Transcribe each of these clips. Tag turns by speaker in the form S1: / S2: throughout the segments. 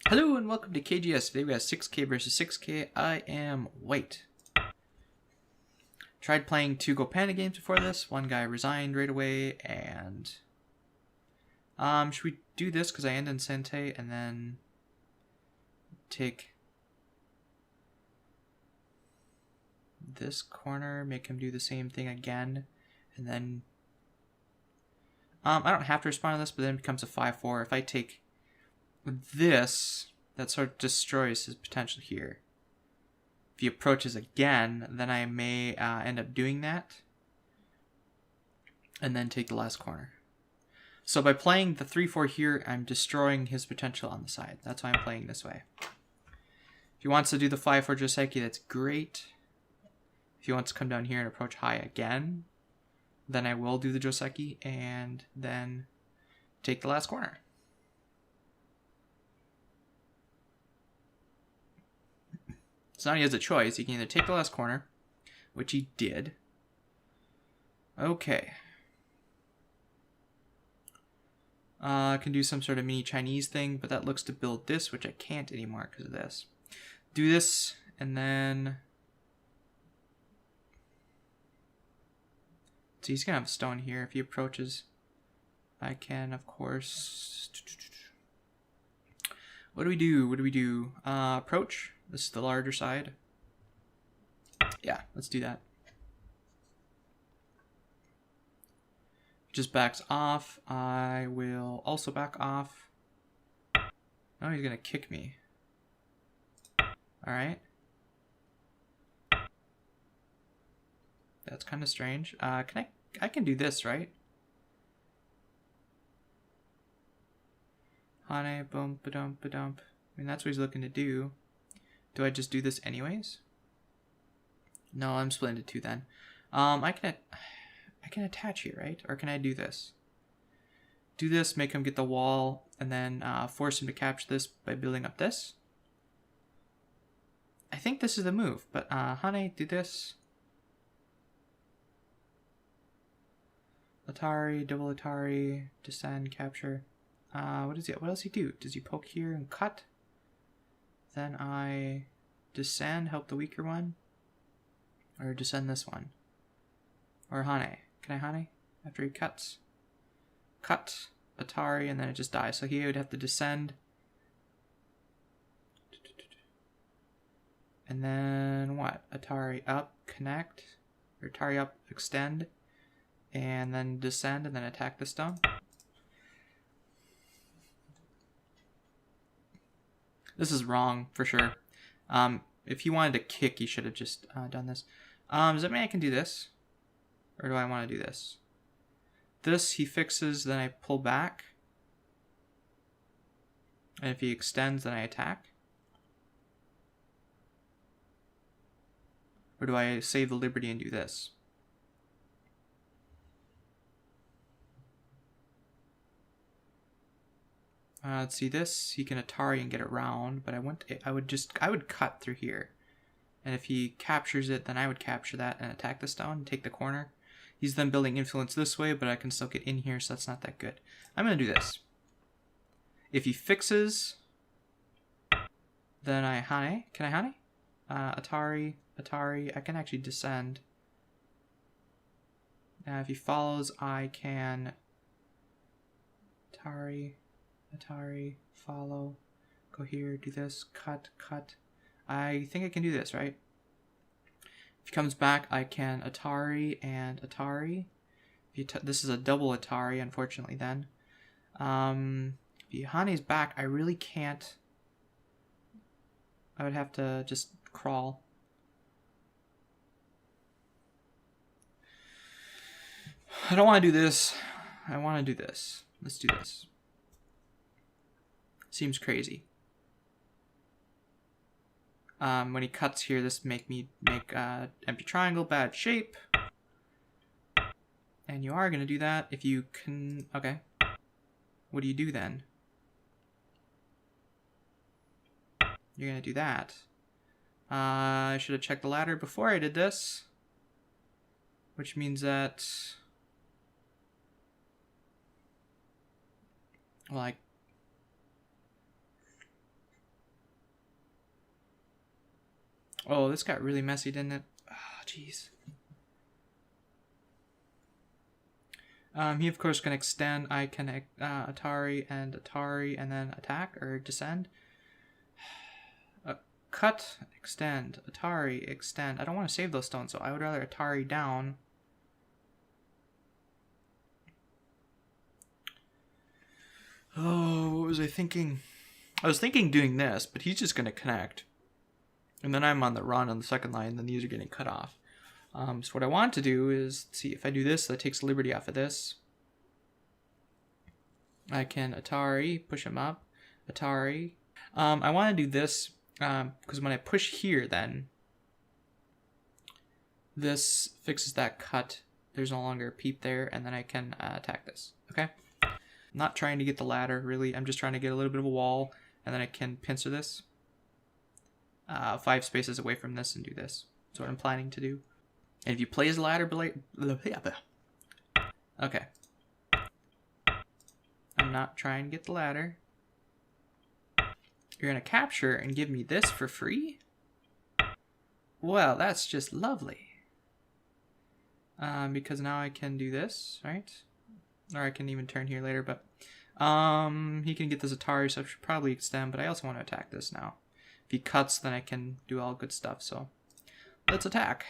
S1: Hello and welcome to KGS. Today we have 6K versus 6K. I am white. Tried playing 2 Go Panda games before this. One guy resigned right away and... should we do this because I end in Sente and then take this corner, make him do the same thing again, and then... I don't have to respond to this, but then it becomes a 5-4. If I take this, that sort of destroys his potential here. If he approaches again, then I may end up doing that and then take the last corner. So by playing the 3-4 here, I'm destroying his potential on the side. That's why I'm playing this way. If he wants to do the 5-4 Joseki, that's great. If he wants to come down here and approach high again, then I will do the Joseki and then take the last corner. So now he has a choice. He can either take the last corner, which he did. Okay. I can do some sort of mini Chinese thing, but that looks to build this, which I can't anymore because of this. Do this, and then... So he's going to have a stone here. If he approaches, I can, of course... What do we do? What do we do? Approach. This is the larger side. Yeah, let's do that. Just backs off. I will also back off. Now he's gonna kick me. Alright. That's kind of strange. I can do this, right? Hane, boom, ba-dump, ba-dump. I mean, that's what he's looking to do. Do I just do this anyways? No, I'm splitting into 2 then. I can attach here, right? Or can I do this? Do this, make him get the wall, and then force him to capture this by building up this. I think this is the move, but Hane, do this. Atari, double Atari, descend, capture. What else does he do? Does he poke here and cut? Then I descend, help the weaker one. Or descend this one. Or Hane. Can I Hane? After he cuts. Cut, Atari, and then it just dies. So he would have to descend. And then what? Atari up, connect. Or Atari up, extend. And then descend, and then attack the stone. This is wrong, for sure. If he wanted to kick, he should have just done this. Does that mean I can do this? Or do I want to do this? This, he fixes, then I pull back. And if he extends, then I attack. Or do I save the liberty and do this? Let's see this. He can Atari and get it round, but I would cut through here. And if he captures it, then I would capture that and attack the stone, take the corner. He's then building influence this way, but I can still get in here, so that's not that good. I'm going to do this. If he fixes, then I Hane. Can I Hane? Atari. I can actually descend. Now if he follows, I can Atari, follow, go here, do this, cut. I think I can do this, right? If he comes back, I can Atari and Atari. This is a double Atari, unfortunately, then. If Hane's back, I really can't. I would have to just crawl. I don't want to do this. I want to do this. Let's do this. Seems crazy. When he cuts here, this make empty triangle bad shape. And you are going to do that if you can... Okay. What do you do then? You're going to do that. I should have checked the ladder before I did this. Which means that... Well, Oh, this got really messy, didn't it? Oh, jeez. He of course can extend. I can Atari and then attack or descend. Cut, extend, Atari, extend. I don't want to save those stones, so I would rather Atari down. Oh, what was I thinking? I was thinking doing this, but he's just going to connect. And then I'm on the run on the second line, then these are getting cut off. So what I want to do is, see, if I do this, that takes liberty off of this. I can Atari, push him up, Atari. I want to do this, because when I push here, then this fixes that cut. There's no longer a peep there, and then I can attack this, okay? I'm not trying to get the ladder, really. I'm just trying to get a little bit of a wall, and then I can pincer this 5 spaces away from this and do this. That's what I'm planning to do. And if you play as a ladder, okay. I'm not trying to get the ladder. You're going to capture and give me this for free? Well, that's just lovely. Because now I can do this, right? Or I can even turn here later, but he can get this Atari, so I should probably extend, but I also want to attack this now. If he cuts, then I can do all good stuff, so let's attack.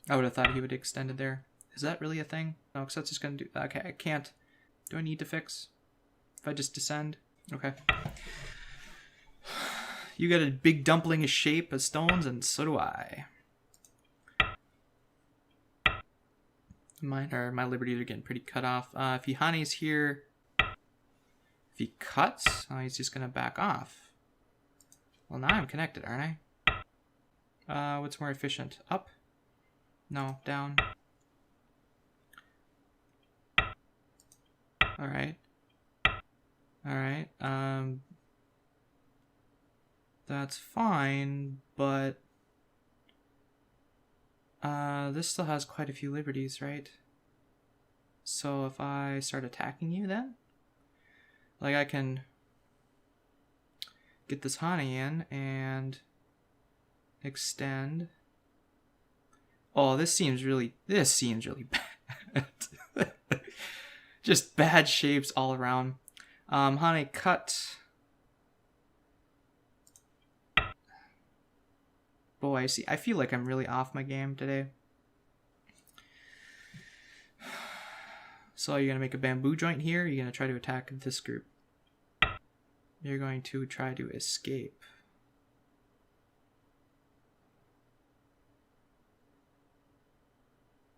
S1: I would have thought he would have extended there. Is that really a thing? No, because that's just going to do... Okay, I can't. Do I need to fix? If I just descend? Okay. You got a big dumpling shape of stones, and so do I. My liberties are getting pretty cut off. If he honeys here... If he cuts, oh, he's just going to back off. Well, now I'm connected, aren't I? What's more efficient? Up? No, down. Alright. Alright. That's fine, but this still has quite a few liberties, right? So if I start attacking you then, like I can get this honey in and extend. Oh, this seems really bad. Just bad shapes all around. Honey, cut. Boy, I feel like I'm really off my game today. So you're going to make a bamboo joint here. You're going to try to attack this group. You're going to try to escape.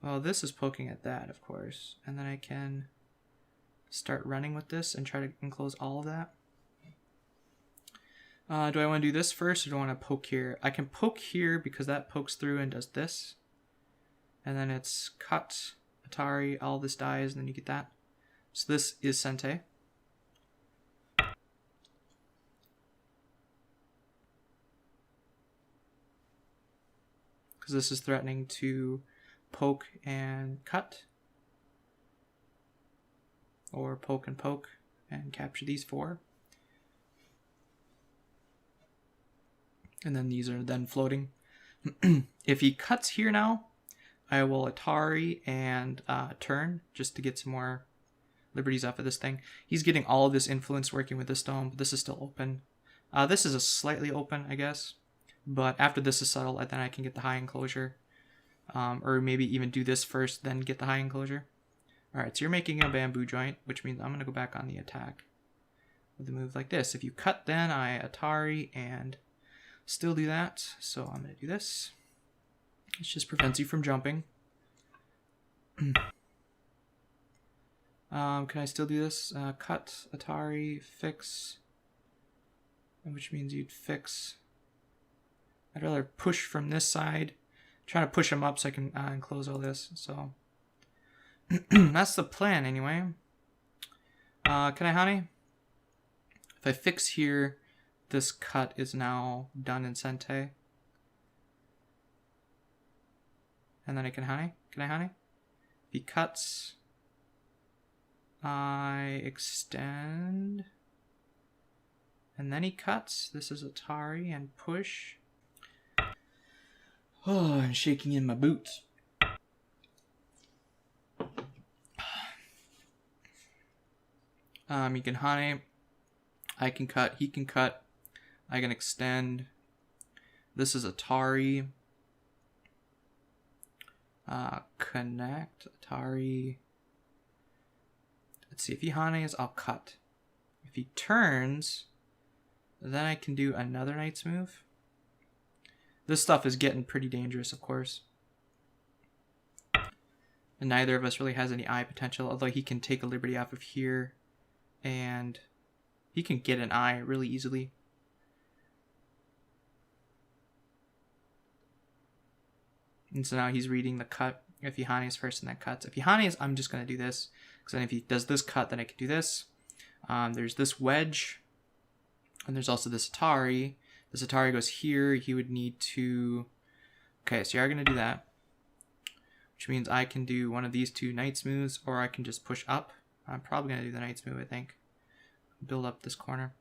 S1: Well, this is poking at that, of course. And then I can start running with this and try to enclose all of that. Do I want to do this first, or do I want to poke here? I can poke here because that pokes through and does this. And then it's cut, Atari, all this dies, and then you get that. So this is Sente. Because this is threatening to poke and cut. Or poke and capture these 4. And then these are then floating. If he cuts here now, I will Atari and turn just to get some more liberties off of this thing. He's getting all of this influence working with this stone, but this is still open. This is a slightly open, I guess. But after this is settled, then I can get the high enclosure. Or maybe even do this first, then get the high enclosure. Alright, so you're making a bamboo joint, which means I'm going to go back on the attack with a move like this. If you cut, then I Atari and still do that. So I'm going to do this. It just prevents you from jumping. Can I still do this? Cut, Atari, fix. Which means you'd fix. I'd rather push from this side. I'm trying to push them up so I can enclose all this. So that's the plan anyway. Can I honey? If I fix here, this cut is now done in Sente. And then I can honey. Can I honey? If he cuts, I extend. And then he cuts. This is Atari and push. Oh, I'm shaking in my boots. You can Hane. I can cut. He can cut. I can extend. This is Atari. Connect. Atari. Let's see. If he Hanes, I'll cut. If he turns, then I can do another Knight's move. This stuff is getting pretty dangerous, of course. And neither of us really has any eye potential, although he can take a liberty off of here. And he can get an eye really easily. And so now he's reading the cut. If he Hanes first and then cuts. If he Hanes, I'm just going to do this. Because then if he does this cut, then I can do this. There's this wedge. And there's also this Atari. This Atari goes here. He would need to... Okay, so you are going to do that. Which means I can do one of these two Knight's moves. Or I can just push up. I'm probably going to do the Knight's move, I think. Build up this corner.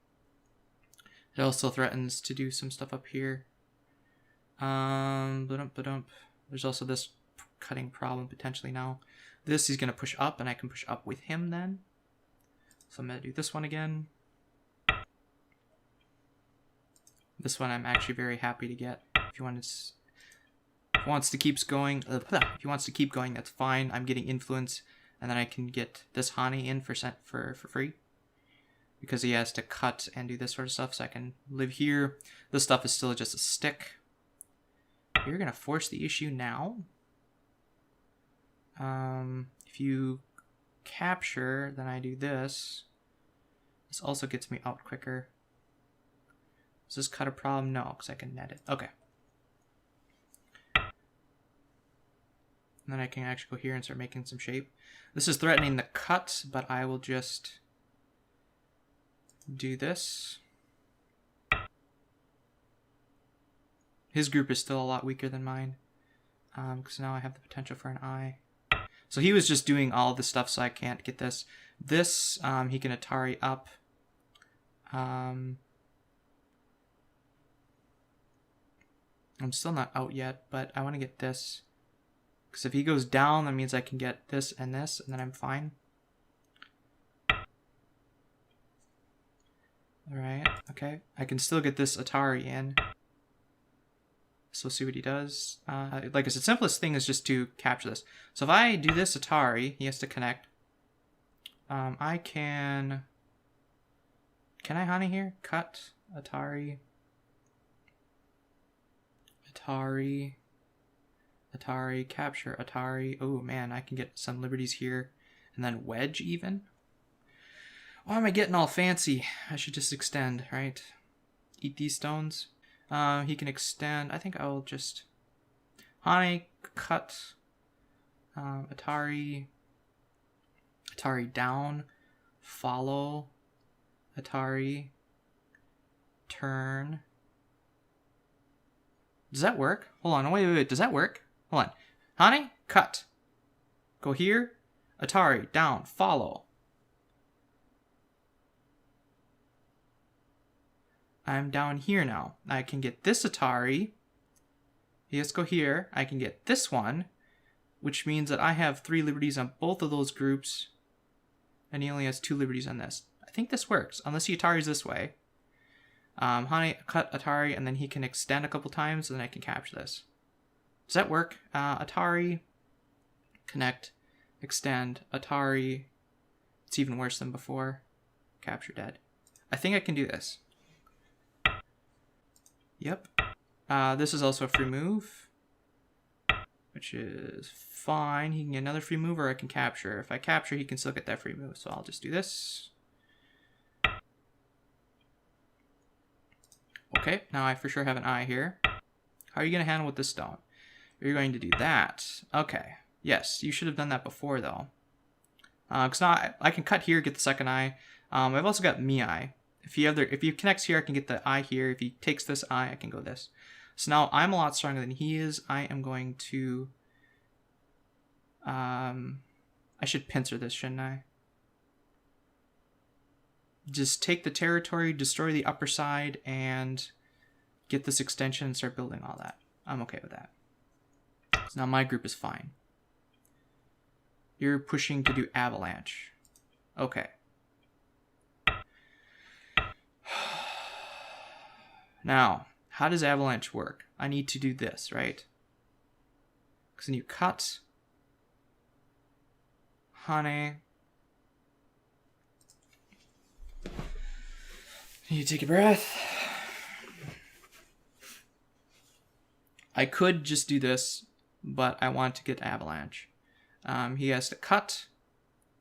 S1: It also threatens to do some stuff up here. There's also this cutting problem potentially now. This he's going to push up, and I can push up with him then. So I'm going to do this one again. This one I'm actually very happy to get. If he wants to keep going, that's fine. I'm getting influence, and then I can get this Hani in for free. Because he has to cut and do this sort of stuff, so I can live here. This stuff is still just a stick. You're going to force the issue now. If you capture, then I do this. This also gets me out quicker. Does this cut a problem? No, because I can net it. Okay. And then I can actually go here and start making some shape. This is threatening the cut, but I will just do this. His group is still a lot weaker than mine. Because now I have the potential for an eye. So he was just doing all this stuff, so I can't get this. This, he can Atari up. I'm still not out yet, but I want to get this. Because if he goes down, that means I can get this, and then I'm fine. Alright, okay. I can still get this Atari in. So we'll see what he does. Like I said, simplest thing is just to capture this. So if I do this Atari, he has to connect. I can... Can I Hani here? Cut. Atari. Atari. Atari. Capture. Atari. Oh man, I can get some liberties here. And then wedge even. Why am I getting all fancy? I should just extend, right? Eat these stones. He can extend. I think I'll just... Hani, cut. Atari. Atari down. Follow. Atari. Turn. Does that work? Hold on. Wait. Does that work? Hold on. Hani, cut. Go here. Atari, down. Follow. I'm down here now. I can get this Atari. Let's go here. I can get this one, which means that I have 3 liberties on both of those groups, and he only has 2 liberties on this. I think this works, unless he Atari's this way. Hani, cut Atari, and then he can extend a couple times, and then I can capture this. Does that work? Atari, connect, extend, Atari. It's even worse than before. Capture dead. I think I can do this. Yep. This is also a free move, which is fine. He can get another free move, or I can capture. If I capture, he can still get that free move, so I'll just do this. Okay, now I for sure have an eye here. How are you going to handle with this stone? You're going to do that. Okay. Yes, you should have done that before, though. Because now I can cut here, get the second eye. I've also got me eye. If he connects here, I can get the eye here. If he takes this eye, I can go this. So now I'm a lot stronger than he is. I am going to... I should pincer this, shouldn't I? Just take the territory, destroy the upper side, and get this extension and start building all that. I'm okay with that. So now my group is fine. You're pushing to do avalanche. Okay. Now, how does avalanche work? I need to do this, right? Because then you cut. Honey. You take a breath. I could just do this, but I want to get avalanche. He has to cut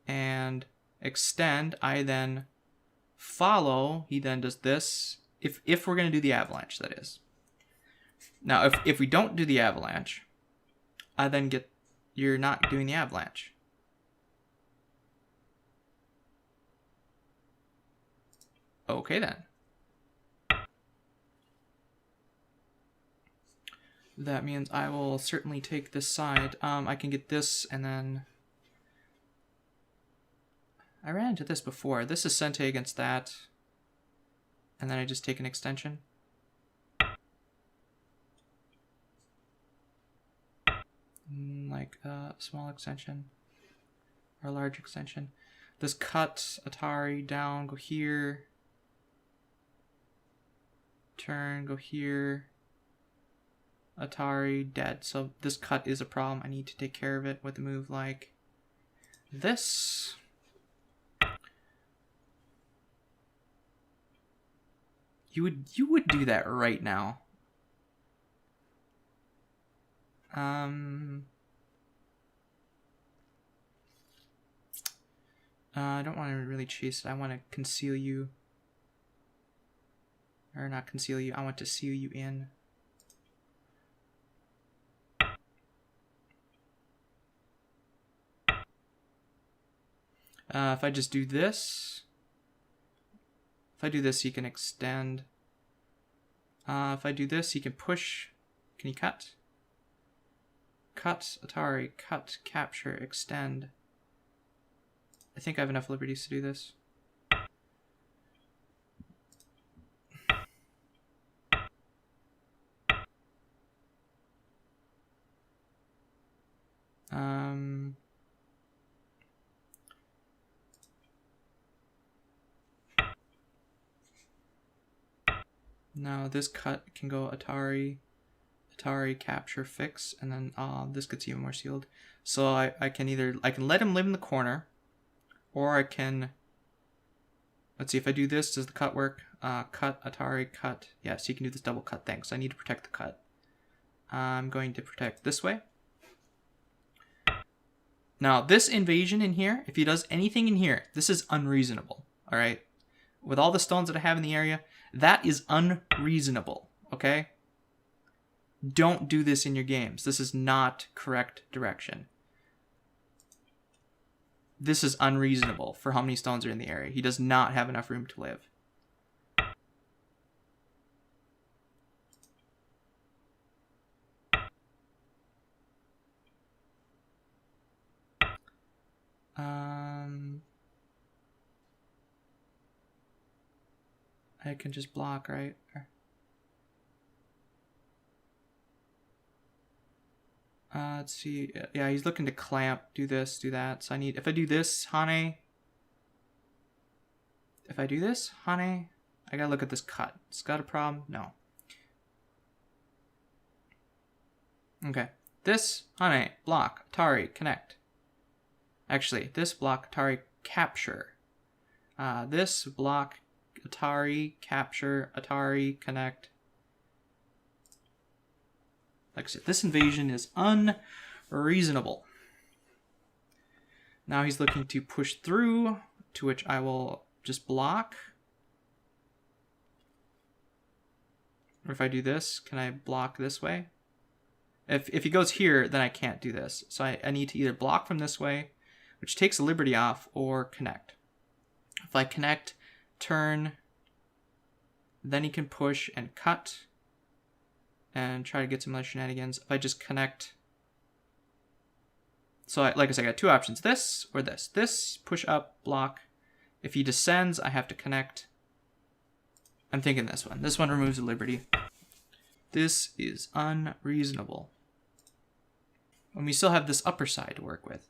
S1: and extend. I then follow. He then does this. If we're going to do the avalanche, that is. Now, if we don't do the avalanche, I then get... You're not doing the avalanche. Okay, then. That means I will certainly take this side. I can get this, and then... I ran into this before. This is Sente against that. And then I just take an extension. Like a small extension. Or a large extension. This cut Atari down, go here. Turn, go here. Atari, dead. So this cut is a problem. I need to take care of it with a move like this. You would do that right now. I don't want to really chase it. I want to conceal you. Or not conceal you. I want to seal you in. If I just do this, if I do this, he can extend. If I do this, he can push. Can he cut? Cut, Atari, cut, capture, extend. I think I have enough liberties to do this. Now this cut can go Atari, capture, fix, and then this gets even more sealed. So I can let him live in the corner, or I can, let's see, if I do this, does the cut work? Cut, Atari, cut. Yes, you can do this double cut thing, so I need to protect the cut. I'm going to protect this way. Now, this invasion in here, if he does anything in here, this is unreasonable, all right? With all the stones that I have in the area, that is unreasonable, okay? Don't do this in your games. This is not correct direction. This is unreasonable for how many stones are in the area. He does not have enough room to live. I can just block, right? Let's see. Yeah, he's looking to clamp, do this, do that. So I need, if I do this, Hane. If I do this, Hane, I gotta look at this cut. It's got a problem? No. Okay. This, Hane, block, Atari, connect. Actually, this block, Atari, capture. This block, Atari, capture, Atari, connect. Like I said, this invasion is unreasonable. Now he's looking to push through, to which I will just block. Or if I do this, can I block this way? If he goes here, then I can't do this. So I need to either block from this way, which takes a liberty off, or connect. If I connect, turn, then he can push and cut and try to get some other shenanigans. If I just connect, so like I said, I got two options, this or this. This, push up, block. If he descends, I have to connect. I'm thinking this one. This one removes a liberty. This is unreasonable. And we still have this upper side to work with.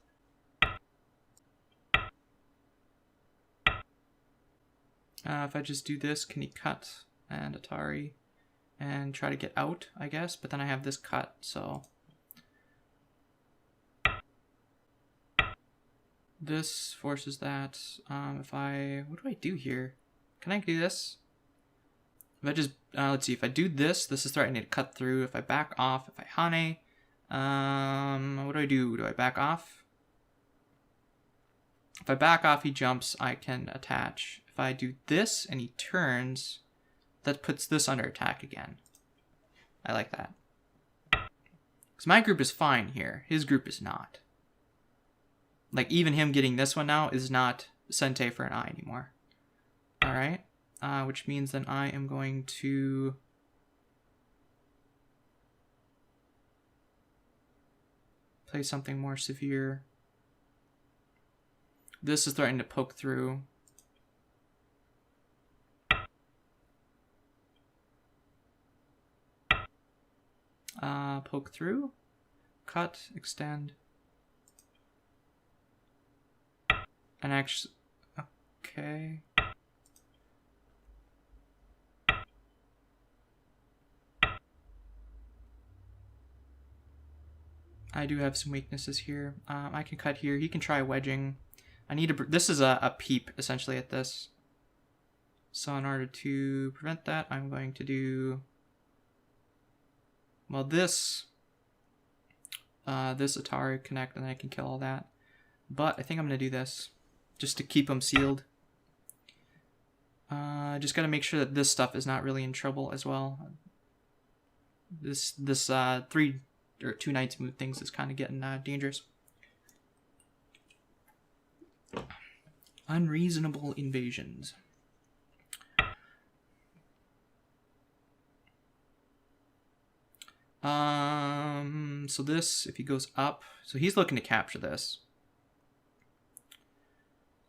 S1: If I just do this, can he cut and Atari and try to get out, I guess? But then I have this cut, so... This forces that. What do I do here? Can I do this? If I just, let's see, if I do this, this is threatening to cut through. If I back off, if I Hane, what do I do? Do I back off? If I back off, he jumps, I can attach. If I do this and he turns, that puts this under attack again. I like that. Because my group is fine here. His group is not. Like, even him getting this one now is not Sente for an eye anymore. Alright. Which means then I am going to... play something more severe. This is threatening to poke through. Poke through. Cut. Extend. And actually... Okay... I do have some weaknesses here. I can cut here. He can try wedging. I need to... This is a peep, essentially, at this. So in order to prevent that, I'm going to do... Well, this Atari connect, and then I can kill all that. But I think I'm going to do this, just to keep them sealed. Just got to make sure that this stuff is not really in trouble as well. This 3 or 2 knights move things is kind of getting dangerous. Unreasonable invasions. So this, if he goes up, so he's looking to capture this.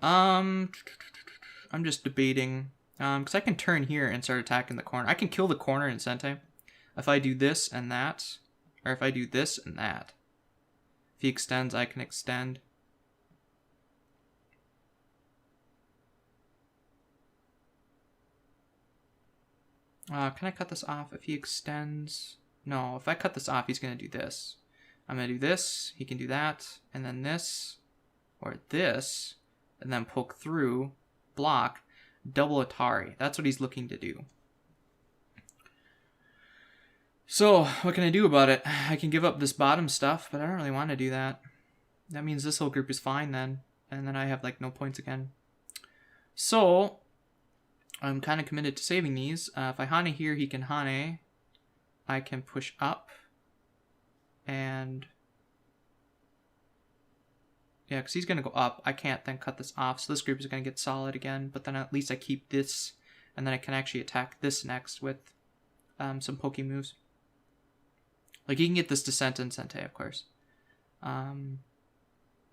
S1: I'm just debating, because I can turn here and start attacking the corner. I can kill the corner in Sente if I do this and that, or if I do this and that. If he extends, I can extend. Can I cut this off if he extends? No, if I cut this off, he's going to do this. I'm going to do this, he can do that, and then this, or this, and then poke through, block, double Atari. That's what he's looking to do. So, what can I do about it? I can give up this bottom stuff, but I don't really want to do that. That means this whole group is fine then, and then I have like no points again. So, I'm kind of committed to saving these. If I Hane here, he can Hane. I can push up. And... yeah, because he's going to go up. I can't then cut this off. So this group is going to get solid again. But then at least I keep this. And then I can actually attack this next with some pokey moves. Like, you can get this Descent and Sente, of course. But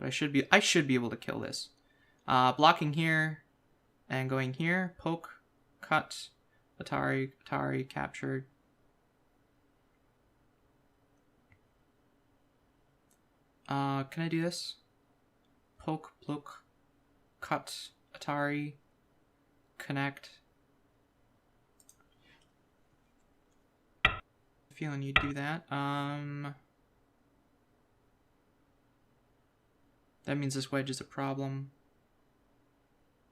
S1: I should be able to kill this. Blocking here. And going here. Poke. Cut. Atari. Atari. Captured. Can I do this? Poke, poke, cut, Atari, connect. Feeling you do that. That means this wedge is a problem.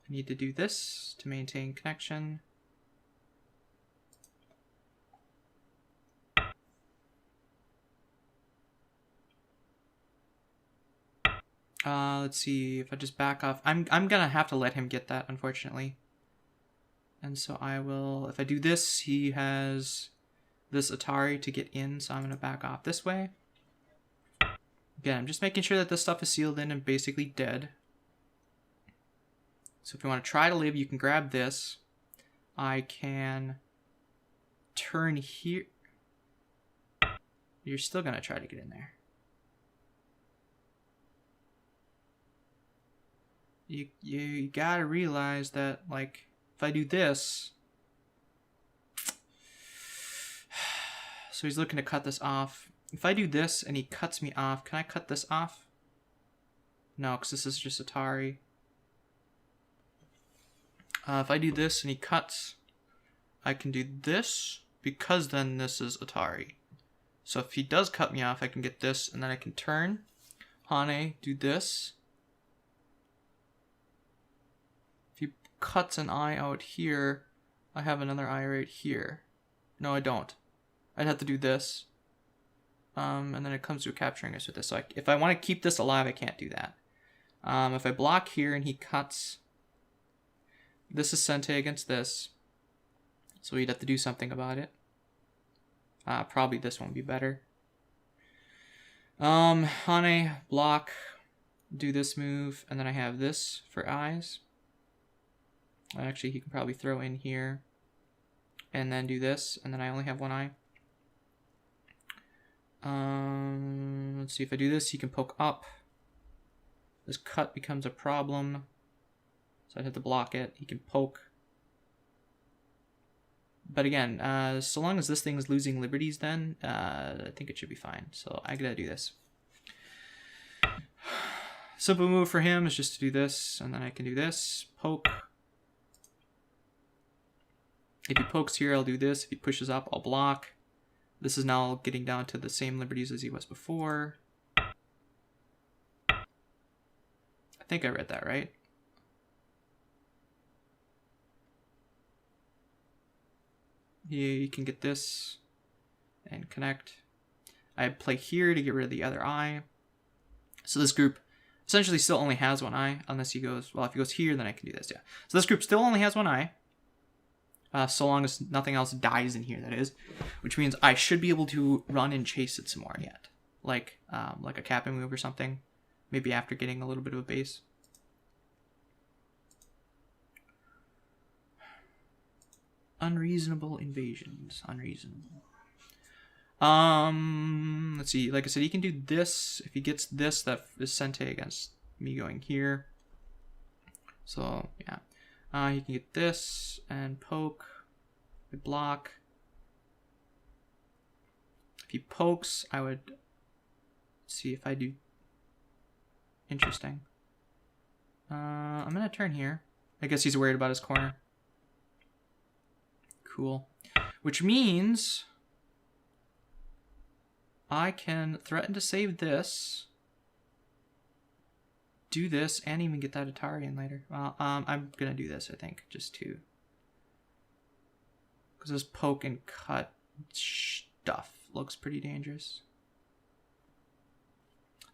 S1: I need to do this to maintain connection. Let's see, if I just back off, I'm gonna have to let him get that, unfortunately. And so I will, if I do this, he has this Atari to get in, so I'm gonna back off this way. Again, I'm just making sure that this stuff is sealed in and basically dead. So if you want to try to live, you can grab this. I can turn here. You're still gonna try to get in there. You gotta realize that, like, if I do this, so he's looking to cut this off. If I do this and he cuts me off, can I cut this off? No, because this is just Atari. If I do this and he cuts, I can do this, because then this is Atari. So if he does cut me off, I can get this, and then I can turn. Hane, do this. If he cuts an eye out here, I have another eye right here. No, I don't. I'd have to do this. And then it comes to capturing us with this. So if I want to keep this alive, I can't do that. If I block here and he cuts, this is Sente against this. So we'd have to do something about it. Probably this one would be better. Hane, block, do this move, and then I have this for eyes. Actually, he can probably throw in here, and then do this, and then I only have one eye. Let's see, if I do this, he can poke up. This cut becomes a problem, so I'd have to block it. He can poke. But again, so long as this thing is losing liberties, then I think it should be fine. So I gotta do this. Simple move for him is just to do this, and then I can do this. Poke. If he pokes here, I'll do this. If he pushes up, I'll block. This is now getting down to the same liberties as he was before. I think I read that right. You can get this and connect. I play here to get rid of the other eye. So this group essentially still only has one eye, unless he goes, well, if he goes here, then I can do this, yeah. So this group still only has one eye, so long as nothing else dies in here, that is. Which means I should be able to run and chase it some more yet. Like a capping move or something. Maybe after getting a little bit of a base. Unreasonable invasions. Unreasonable. Let's see. Like I said, he can do this. If he gets this, that is Sente against me going here. So, yeah. He can get this and poke. I block. If he pokes, I would see if I do. Interesting. I'm going to turn here. I guess he's worried about his corner. Cool. Which means I can threaten to save this, do this, and even get that Atari in later. Well, I'm gonna do this, I think, just to, because this poke and cut stuff looks pretty dangerous.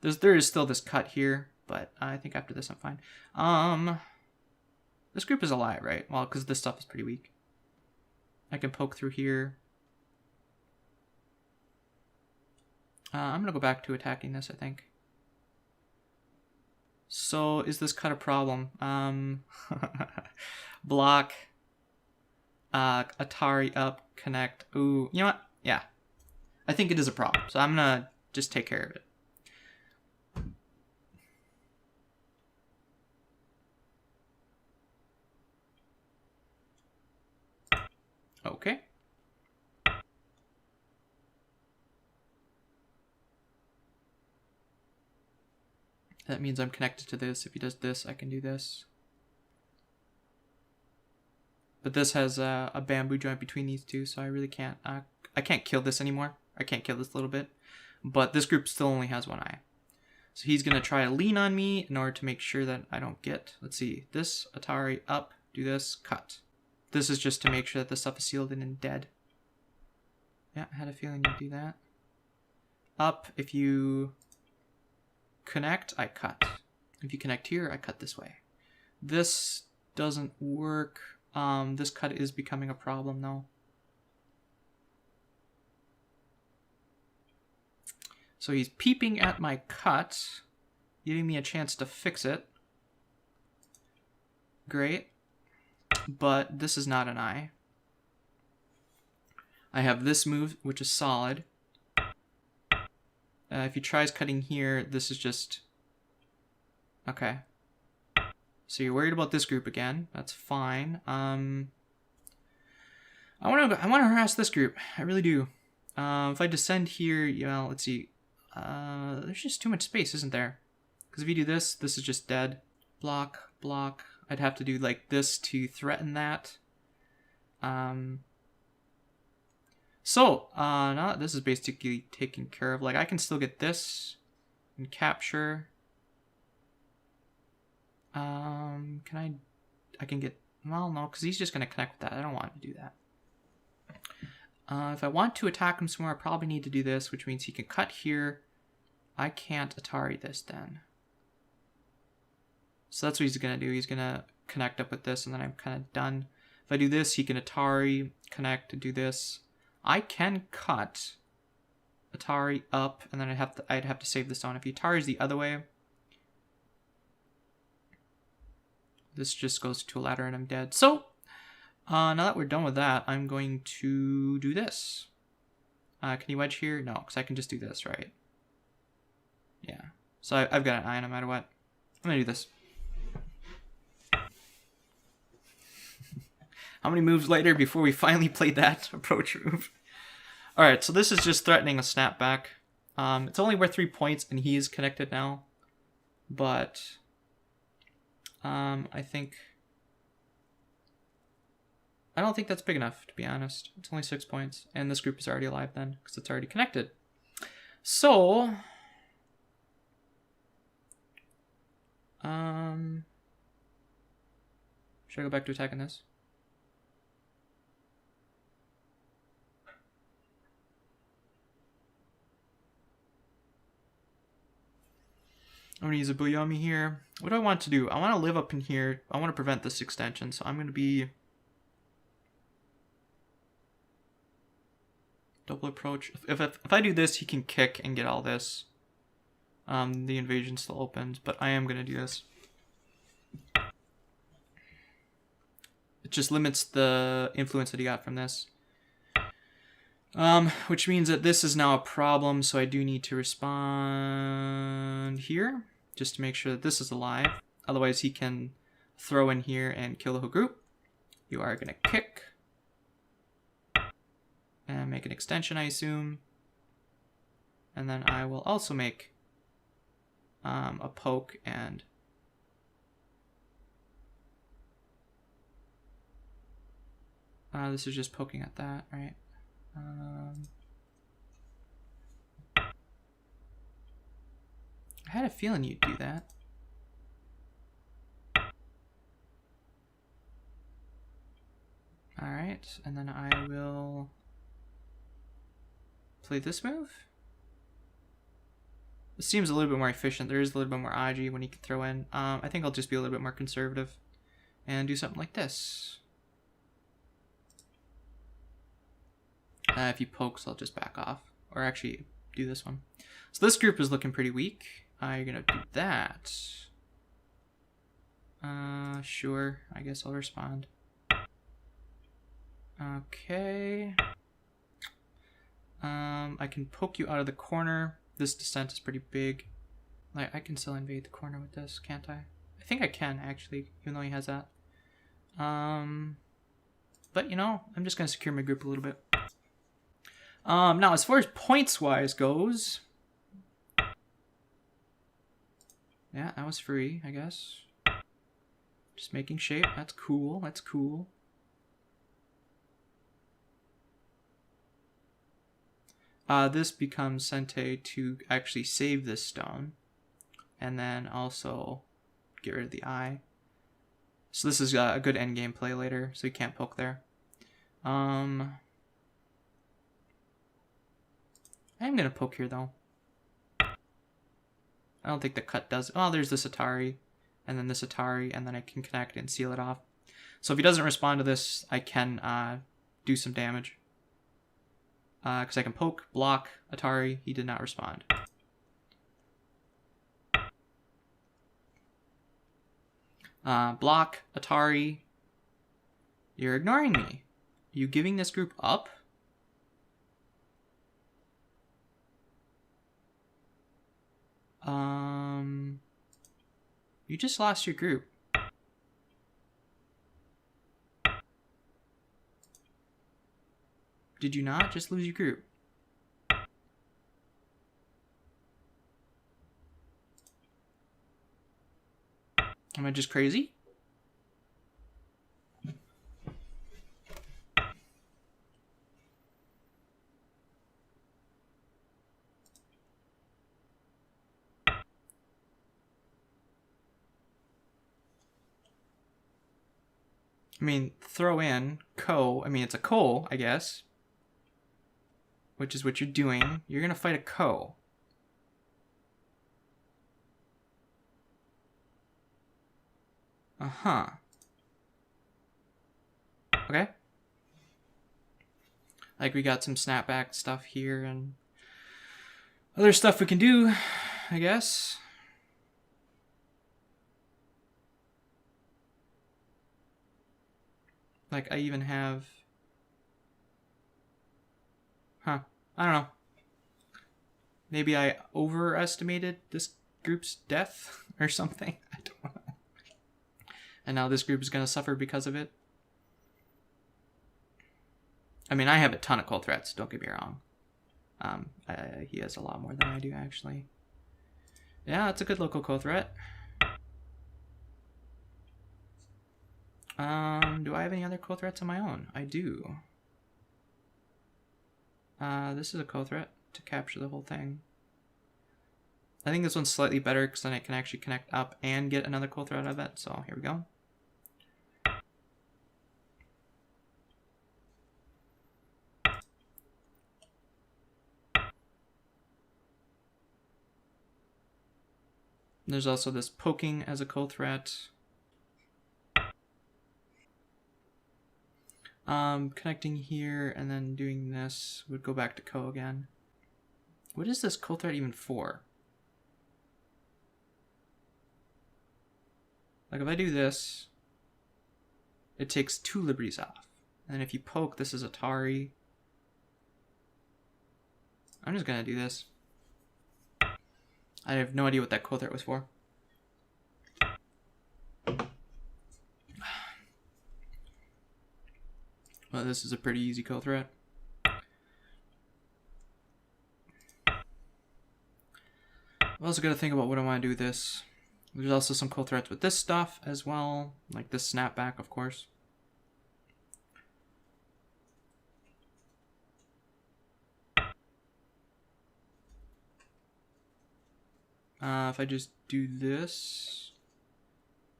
S1: There is still this cut here, but I think after this I'm fine. This group is alive, right? Well, because this stuff is pretty weak. I can poke through here. I'm going to go back to attacking this, I think. So, is this cut a problem? Block. Atari up, connect. Ooh, you know what? Yeah. I think it is a problem. So I'm going to just take care of it. Okay. That means I'm connected to this. If he does this, I can do this. But this has a bamboo joint between these two, so I really can't. I can't kill this anymore. I can't kill this little bit. But this group still only has one eye. So he's going to try to lean on me in order to make sure that I don't get... Let's see. This, Atari, up, do this, cut. This is just to make sure that the stuff is sealed in and dead. Yeah, I had a feeling you'd do that. Up, if you connect, I cut. If you connect here, I cut this way. This doesn't work. This cut is becoming a problem, though. So he's peeping at my cut, giving me a chance to fix it. Great. But this is not an eye. I have this move, which is solid. If he tries cutting here, this is just... Okay. So you're worried about this group again. That's fine. I want to harass this group. I really do. If I descend here, you know, let's see. There's just too much space, isn't there? Because if you do this, this is just dead. Block, block. I'd have to do like this to threaten that. So, now that this is basically taken care of, like I can still get this and capture. I can get, well, no, because he's just going to connect with that. I don't want to do that. If I want to attack him some more, I probably need to do this, which means he can cut here. I can't Atari this then. So that's what he's going to do. He's going to connect up with this, and then I'm kind of done. If I do this, he can Atari, connect, and do this. I can cut Atari up, and then I'd have to save this on. If he Atari's the other way, this just goes to a ladder and I'm dead. So, now that we're done with that, I'm going to do this. Can you wedge here? No, because I can just do this, right? Yeah. So I've got an eye no matter what. I'm going to do this. How many moves later before we finally played that approach move? Alright, so this is just threatening a snapback. It's only worth 3 points, and he is connected now. But I don't think that's big enough, to be honest. It's only 6 points, and this group is already alive then, because it's already connected. So, should I go back to attacking this? I'm going to use a Buyami here. What do I want to do? I want to live up in here. I want to prevent this extension, so I'm going to be double approach. If I do this, he can kick and get all this. The invasion still opens, but I am going to do this. It just limits the influence that he got from this. Which means that this is now a problem, so I do need to respond here, just to make sure that this is alive. Otherwise, he can throw in here and kill the whole group. You are going to kick. And make an extension, I assume. And then I will also make a poke and... this is just poking at that, right? I had a feeling you'd do that. Alright, and then I will play this move. This seems a little bit more efficient. There is a little bit more Aji when he can throw in. I think I'll just be a little bit more conservative and do something like this. If he pokes, I'll just back off. Or actually, do this one. So this group is looking pretty weak. You're going to do that. Sure. I guess I'll respond. Okay. I can poke you out of the corner. This descent is pretty big. Like, I can still invade the corner with this, can't I? I think I can, actually, even though he has that. But, you know, I'm just going to secure my group a little bit. Now, as far as points-wise goes... Yeah, that was free, I guess. Just making shape. That's cool. That's cool. This becomes Sente to actually save this stone. And then also get rid of the eye. So this is a good endgame play later, so you can't poke there. I am going to poke here, though. I don't think the cut does... Oh, there's this Atari, and then this Atari, and then I can connect and seal it off. So if he doesn't respond to this, I can do some damage. Because I can poke, block, Atari. He did not respond. Block, Atari. You're ignoring me. Are you giving this group up? You just lost your group. Did you not just lose your group? Am I just crazy? I mean, throw in co. I mean, it's a coal, I guess. Which is what you're doing. You're going to fight a co. Uh-huh. Okay. Like, we got some snapback stuff here and other stuff we can do, I guess. Like, I even have... Huh. I don't know. Maybe I overestimated this group's death or something. I don't know. And now this group is going to suffer because of it. I mean, I have a ton of cold threats, don't get me wrong. He has a lot more than I do, actually. Yeah, it's a good local cold threat. Do I have any other cold threats of my own? I do. This is a cold threat to capture the whole thing. I think this one's slightly better because then I can actually connect up and get another cold threat out of it. So here we go. There's also this poking as a cold threat. Connecting here and then doing this would go back to co again. What is this cold threat even for? Like if I do this, it takes 2 liberties off. And if you poke, this is Atari. I'm just gonna do this. I have no idea what that cold threat was for. Well, this is a pretty easy cold threat. I've also got to think about what I want to do with this. There's also some cold threats with this stuff as well, like this snapback, of course. If I just do this,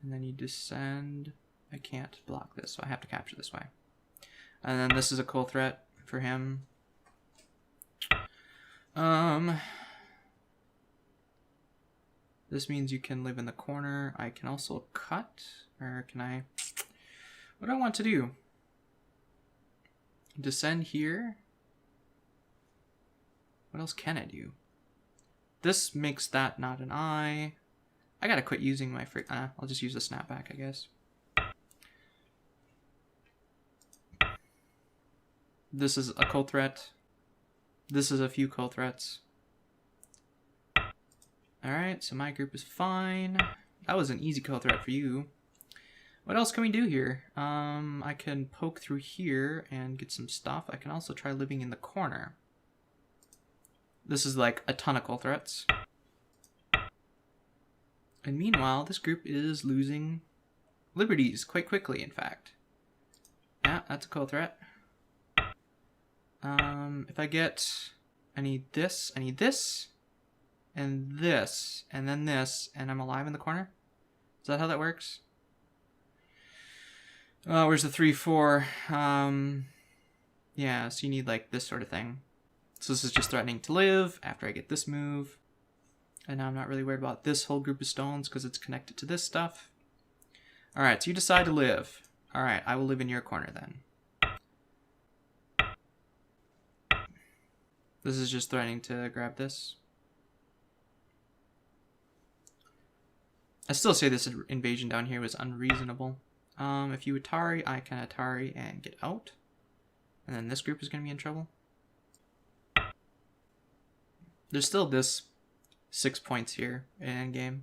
S1: and then you descend, I can't block this, so I have to capture this way. And then this is a cold threat for him. This means you can live in the corner. I can also cut, or can I? What do I want to do? Descend here. What else can I do? This makes that not an eye. I gotta quit using my free. I'll just use the snapback, I guess. This is a cold threat. This is a few cold threats. Alright, so my group is fine. That was an easy cold threat for you. What else can we do here? I can poke through here and get some stuff. I can also try living in the corner. This is like a ton of cold threats. And meanwhile, this group is losing liberties quite quickly, in fact. Yeah, that's a cold threat. If I get... I need this, and this, and then this, and I'm alive in the corner? Is that how that works? Where's the 3, 4? Yeah, so you need like this sort of thing. So this is just threatening to live after I get this move. And now I'm not really worried about this whole group of stones because it's connected to this stuff. Alright, so you decide to live. Alright, I will live in your corner then. This is just threatening to grab this. I still say this invasion down here was unreasonable. If you Atari, I can Atari and get out. And then this group is going to be in trouble. There's still this 6 points here in endgame.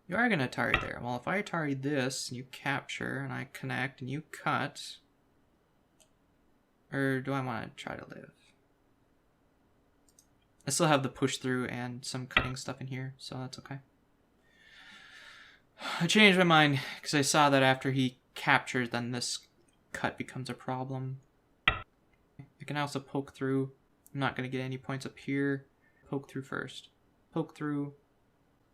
S1: You are going to Atari there. Well, if I Atari this, and you capture, and I connect, and you cut... Or do I want to try to live? I still have the push through and some cutting stuff in here, so that's okay. I changed my mind because I saw that after he captures, then this cut becomes a problem. I can also poke through. I'm not going to get any points up here. Poke through first. Poke through.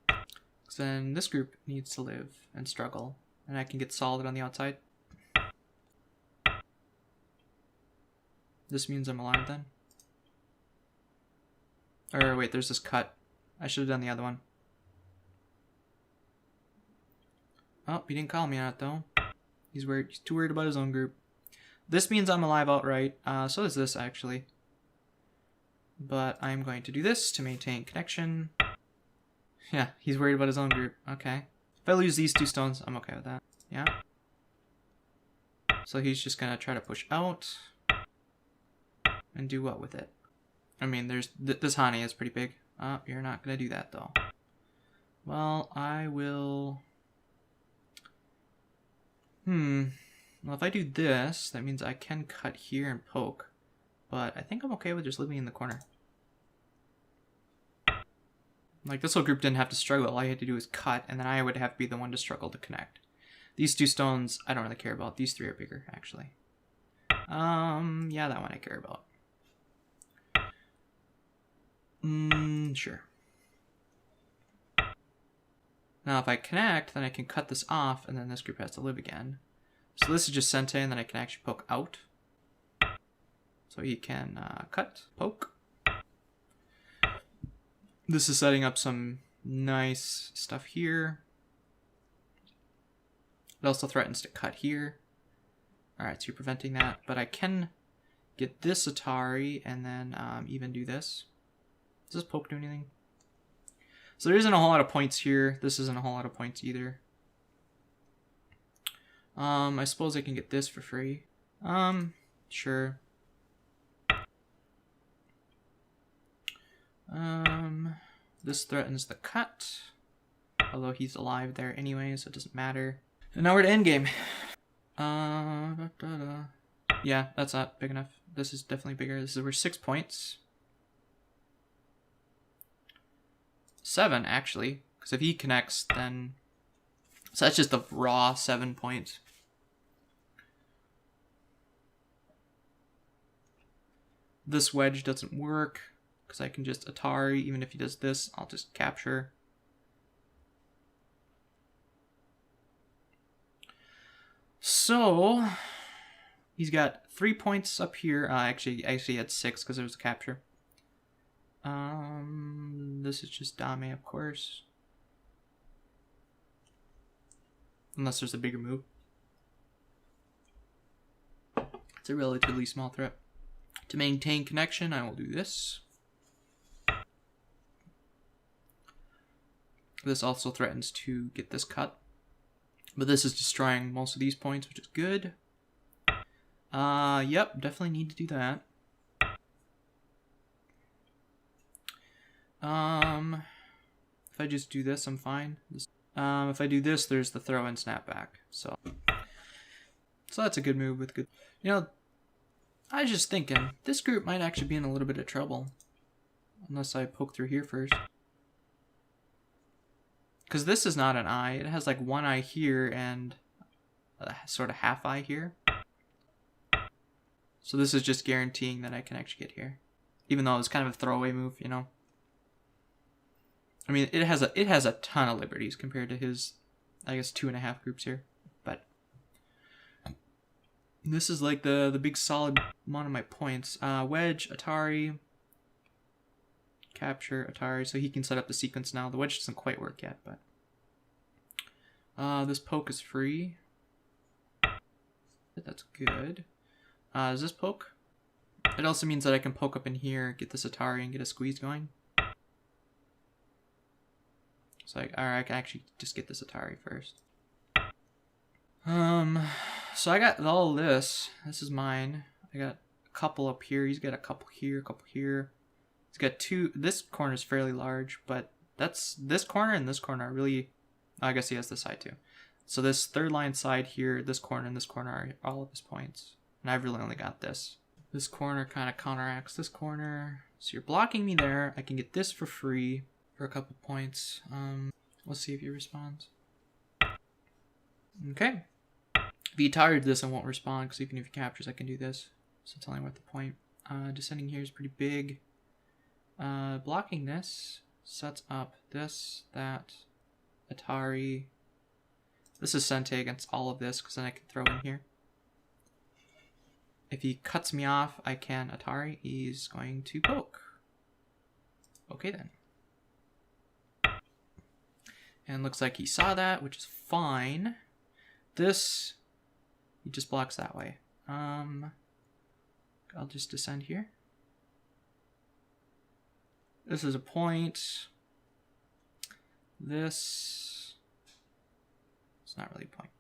S1: Because then this group needs to live and struggle. And I can get solid on the outside. This means I'm alive then. Or wait, there's this cut. I should have done the other one. Oh, he didn't call me on it though. He's worried. He's too worried about his own group. This means I'm alive outright. So is this actually. But I'm going to do this to maintain connection. Yeah, he's worried about his own group. Okay. If I lose these 2 stones, I'm okay with that. Yeah. So he's just gonna try to push out. And do what with it? I mean, there's this honey is pretty big. Oh, you're not gonna do that though. Well, I will. Well, if I do this, that means I can cut here and poke. But I think I'm okay with just living in the corner. Like, this whole group didn't have to struggle. All I had to do was cut, and then I would have to be the one to struggle to connect. These 2 stones, I don't really care about. These 3 are bigger, actually. Yeah, that one I care about. Sure. Now, if I connect, then I can cut this off, and then this group has to live again. So this is just Sente, and then I can actually poke out. So he can cut, poke. This is setting up some nice stuff here. It also threatens to cut here. Alright, so you're preventing that. But I can get this Atari, and then even do this. Does this poke do anything? So there isn't a whole lot of points here. This isn't a whole lot of points either. I suppose I can get this for free. Sure. This threatens the cut. Although he's alive there anyway, so it doesn't matter. And now we're to endgame. Yeah, that's not big enough. This is definitely bigger. This is worth 6 points. 7, actually. Because if he connects, then... So that's just the raw 7 points. This wedge doesn't work. Because I can just Atari. Even if he does this, I'll just capture. So... He's got 3 points up here. Actually, he had 6 because there was a capture. This is just Dame, of course. Unless there's a bigger move. It's a relatively small threat. To maintain connection, I will do this. This also threatens to get this cut. But this is destroying most of these points, which is good. Yep, definitely need to do that. If I just do this, I'm fine. If I do this, there's the throw and snapback. So that's a good move with good... You know, I was just thinking, this group might actually be in a little bit of trouble. Unless I poke through here first. Because this is not an eye. It has like 1 eye here and a sort of half eye here. So this is just guaranteeing that I can actually get here. Even though it's kind of a throwaway move, you know. I mean, it has a ton of liberties compared to his, I guess, 2.5 groups here. But this is like the big solid amount of my points. Wedge, Atari, capture, Atari. So he can set up the sequence now. The wedge doesn't quite work yet, but this poke is free. That's good. Is this poke? It also means that I can poke up in here, get this Atari, and get a squeeze going. So or I can actually just get this Atari first. So I got all this. This is mine. I got a couple up here. He's got a couple here, a couple here. He's got 2. This corner is fairly large, but that's this corner and this corner are really... I guess he has this side too. So this third line side here, this corner and this corner are all of his points. And I've really only got this. This corner kind of counteracts this corner. So you're blocking me there. I can get this for free for a couple points. Let's see if he responds. Okay. If he tired this, I won't respond, because even if he captures, I can do this. So it's only worth the point. Descending here is pretty big. Blocking this sets up this, that, Atari. This is Sente against all of this, because then I can throw in here. If he cuts me off, I can Atari. He's going to poke. Okay then. And looks like he saw that, which is fine. This, he just blocks that way. I'll just descend here. This is a point. This, it's not really a point.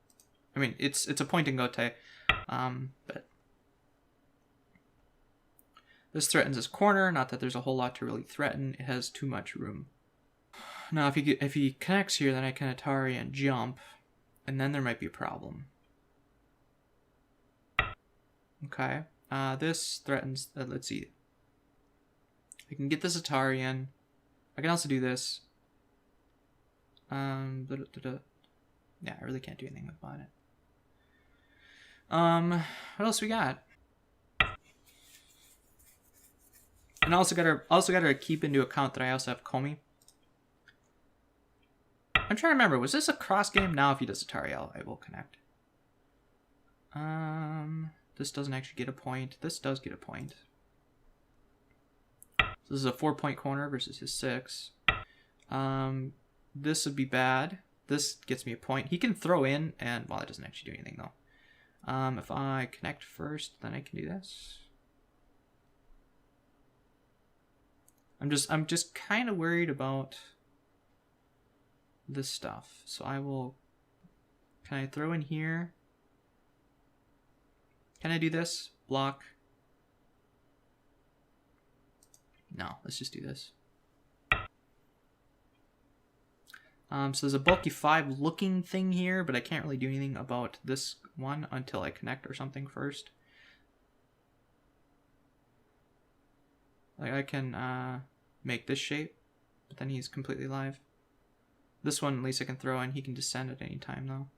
S1: I mean, it's a point in Gote, but this threatens his corner. Not that there's a whole lot to really threaten. It has too much room. Now, if he connects here, then I can Atari and jump, and then there might be a problem. Okay. This threatens. Let's see. I can get this Atari in. I can also do this. Yeah, I really can't do anything with Pandanet. What else we got? And also gotta keep into account that I also have Komi. I'm trying to remember, was this a cross game? Now if he does Atari, I will connect. This doesn't actually get a point. This does get a point. So this is a 4-point corner versus his 6. This would be bad. This gets me a point. He can throw in, and well, it doesn't actually do anything though. If I connect first, then I can do this. I'm just kind of worried about this stuff. So I will, can I throw in here? Can I do this? Block. No, let's just do this. So there's a bulky 5 looking thing here, but I can't really do anything about this one until I connect or something first. Like I can make this shape, but then he's completely live. This one at least I can throw in. He can descend at any time though.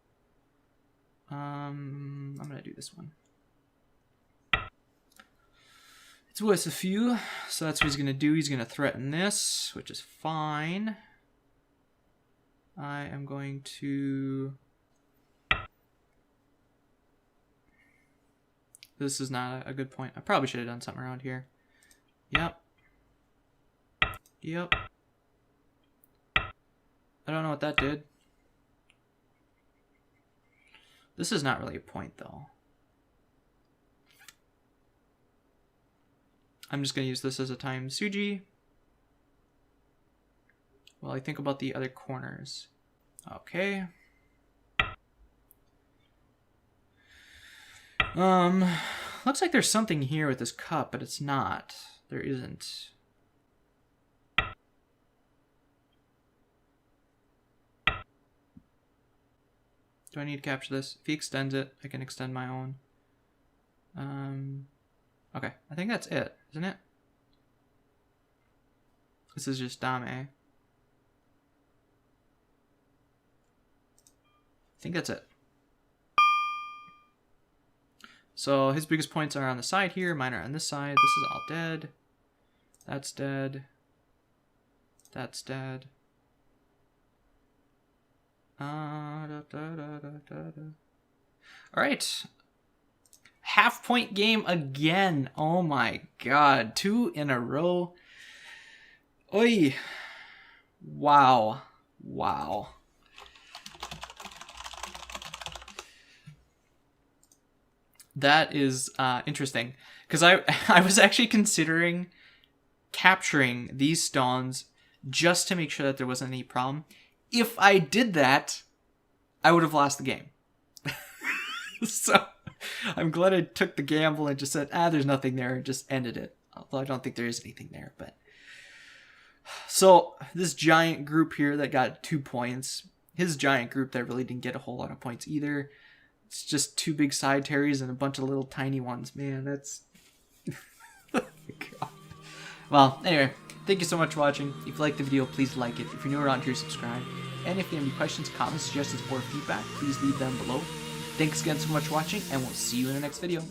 S1: I'm gonna do this one. It's worth a few, so that's what he's gonna do. He's gonna threaten this, which is fine. I am going to... This is not a good point. I probably should have done something around here. Yep. Yep. I don't know what that did. This is not really a point, though. I'm just going to use this as a time Suji. Well, I think about the other corners. Okay. Looks like there's something here with this cup, but it's not. There isn't. Do I need to capture this? If he extends it, I can extend my own. Okay, I think that's it, isn't it? This is just Dame. I think that's it. So his biggest points are on the side here, mine are on this side. This is all dead. That's dead. That's dead. Alright. Half-point game again. Oh my god. 2 in a row. Oi. Wow. Wow. That is interesting. Because I was actually considering capturing these stones just to make sure that there wasn't any problem. If I did that, I would have lost the game. So I'm glad I took the gamble and just said, there's nothing there, and just ended it. Although I don't think there is anything there. But so this giant group here that got 2 points, his giant group that really didn't get a whole lot of points either. It's just 2 big side terries and a bunch of little tiny ones. Man, that's... God. Well, anyway, thank you so much for watching. If you liked the video, please like it. If you're new around here, subscribe.
S2: And if you have any questions, comments, suggestions, or feedback, please leave them below. Thanks again so much for watching, and we'll see you in the next video.